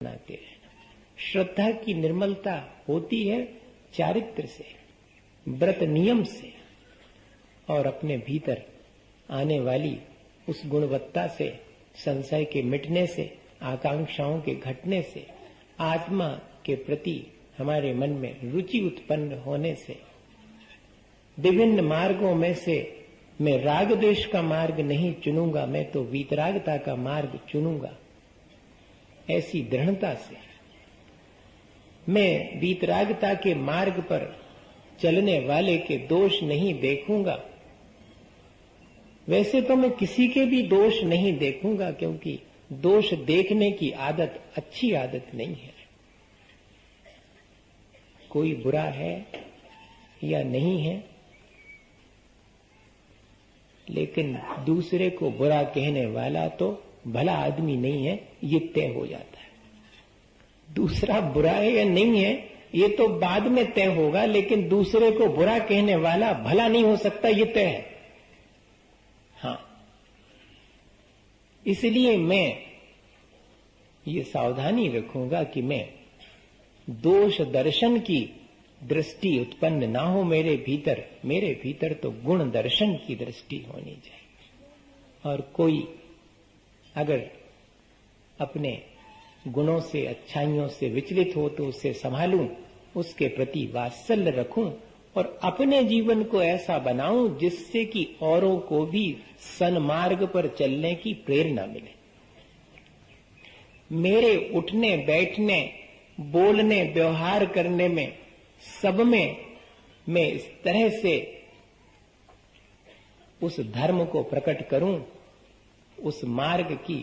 बनाते रहना। श्रद्धा की निर्मलता होती है चारित्र से, व्रत नियम से, और अपने भीतर आने वाली उस गुणवत्ता से, संशय के मिटने से, आकांक्षाओं के घटने से, आत्मा के प्रति हमारे मन में रुचि उत्पन्न होने से। विभिन्न मार्गों में से मैं राग द्वेष का मार्ग नहीं चुनूंगा, मैं तो वीतरागता का मार्ग चुनूंगा। ऐसी दृढ़ता से मैं वीतरागता के मार्ग पर चलने वाले के दोष नहीं देखूंगा। वैसे तो मैं किसी के भी दोष नहीं देखूंगा, क्योंकि दोष देखने की आदत अच्छी आदत नहीं है। कोई बुरा है या नहीं है, लेकिन दूसरे को बुरा कहने वाला तो भला आदमी नहीं है, ये तय हो जाता है। दूसरा बुरा है या नहीं है ये तो बाद में तय होगा, लेकिन दूसरे को बुरा कहने वाला भला नहीं हो सकता, ये तय है। हाँ, इसलिए मैं ये सावधानी रखूंगा कि मैं दोष दर्शन की दृष्टि उत्पन्न ना हो मेरे भीतर तो गुण दर्शन की दृष्टि होनी चाहिए। और कोई अगर अपने गुणों से, अच्छाइयों से विचलित हो तो उसे संभालूं, उसके प्रति वात्सल्य रखूं और अपने जीवन को ऐसा बनाऊं जिससे कि औरों को भी सन्मार्ग पर चलने की प्रेरणा मिले। मेरे उठने, बैठने, बोलने, व्यवहार करने में, सब में मैं इस तरह से उस धर्म को प्रकट करूं, उस मार्ग की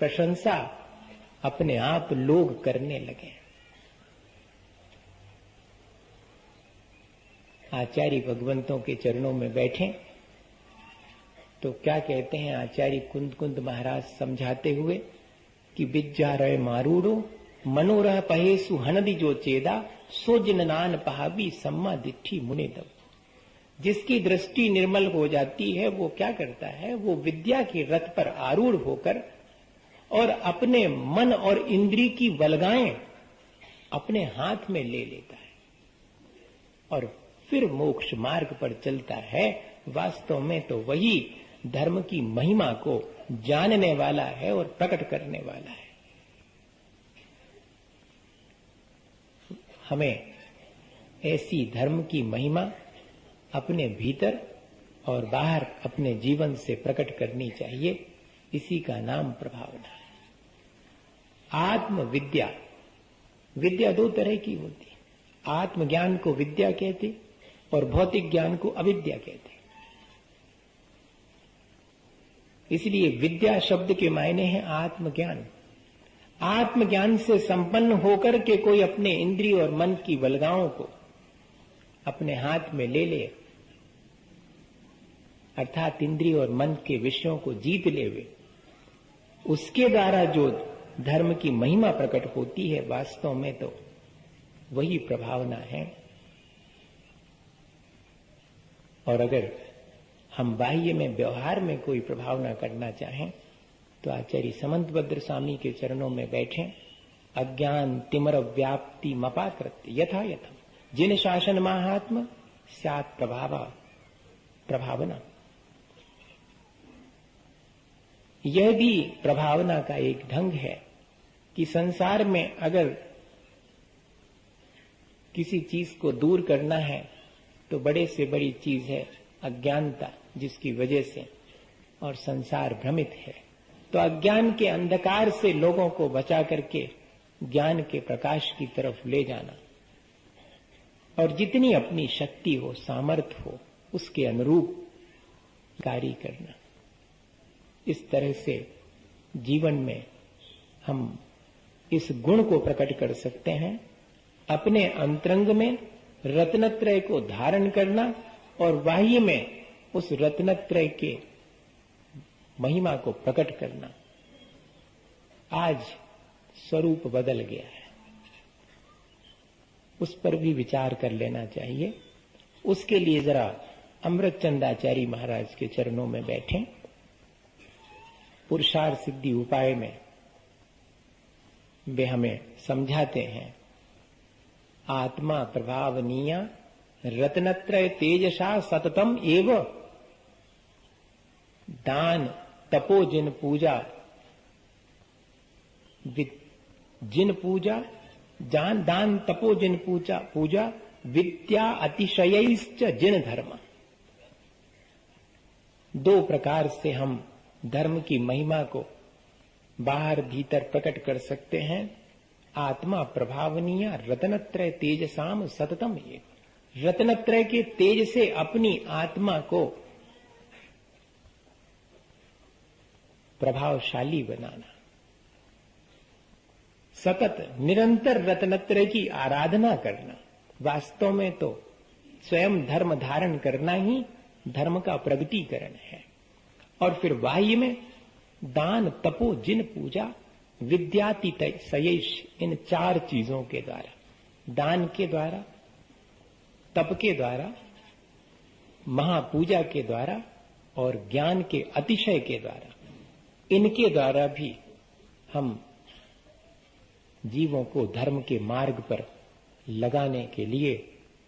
प्रशंसा अपने आप लोग करने लगे। आचार्य भगवंतों के चरणों में बैठे तो क्या कहते हैं आचार्य कुंद कुंद महाराज समझाते हुए कि विज्जा रय मारूड़ो मनोरह पहेसु हनदि जो चेदा सो जिननान पहाबी सम्मा दिट्ठी मुने दब। जिसकी दृष्टि निर्मल हो जाती है वो क्या करता है, वो विद्या के रथ पर आरूढ़ होकर और अपने मन और इंद्री की बलगाएं अपने हाथ में ले लेता है और फिर मोक्ष मार्ग पर चलता है। वास्तव में तो वही धर्म की महिमा को जानने वाला है और प्रकट करने वाला है। हमें ऐसी धर्म की महिमा अपने भीतर और बाहर अपने जीवन से प्रकट करनी चाहिए। इसी का नाम प्रभावना है। आत्मविद्या, विद्या दो तरह की होती है। आत्मज्ञान को विद्या कहते और भौतिक ज्ञान को अविद्या कहते। इसलिए विद्या शब्द के मायने हैं आत्मज्ञान। आत्मज्ञान से संपन्न होकर के कोई अपने इंद्रिय और मन की बलगाओं को अपने हाथ में ले ले, अर्थात इंद्रिय और मन के विषयों को जीत ले वे, उसके द्वारा जो धर्म की महिमा प्रकट होती है, वास्तव में तो वही प्रभावना है। और अगर हम बाह्य में, व्यवहार में कोई प्रभावना करना चाहें तो आचार्य समंतभद्र स्वामी के चरणों में बैठे अज्ञान तिमर व्याप्ति मपाकृत्य यथा यथा जिन शासन महात्म स्यात् प्रभावना। यह भी प्रभावना का एक ढंग है कि संसार में अगर किसी चीज को दूर करना है तो बड़े से बड़ी चीज है अज्ञानता, जिसकी वजह से और संसार भ्रमित है। तो अज्ञान के अंधकार से लोगों को बचा करके ज्ञान के प्रकाश की तरफ ले जाना और जितनी अपनी शक्ति हो, सामर्थ्य हो, उसके अनुरूप कार्य करना। इस तरह से जीवन में हम इस गुण को प्रकट कर सकते हैं। अपने अंतरंग में रत्नत्रय को धारण करना और बाह्य में उस रत्नत्रय के महिमा को प्रकट करना। आज स्वरूप बदल गया है, उस पर भी विचार कर लेना चाहिए। उसके लिए जरा अमृतचंदाचार्य महाराज के चरणों में बैठें। पुरुषार्थ सिद्धि उपाय में वे हमें समझाते हैं, आत्मा प्रभावनीया रत्नत्रय तेजसा सततम एव दान तपो जिन पूजा जिन पूजा जान दान तपो जिन पूजा विद्या अतिशयश्च जिन धर्म। दो प्रकार से हम धर्म की महिमा को बाहर भीतर प्रकट कर सकते हैं। आत्मा प्रभावनीय रत्नत्रय तेजसाम सततम ये, रत्नत्रय के तेज से अपनी आत्मा को प्रभावशाली बनाना, सतत निरंतर रत्नत्रय की आराधना करना। वास्तव में तो स्वयं धर्म धारण करना ही धर्म का प्रगटीकरण है। और फिर बाह्य में दान तपो जिन पूजा विद्यातीत सयेश, इन चार चीजों के द्वारा, दान के द्वारा, तप के द्वारा, महापूजा के द्वारा और ज्ञान के अतिशय के द्वारा, इनके द्वारा भी हम जीवों को धर्म के मार्ग पर लगाने के लिए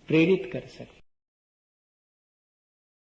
प्रेरित कर सकते हैं।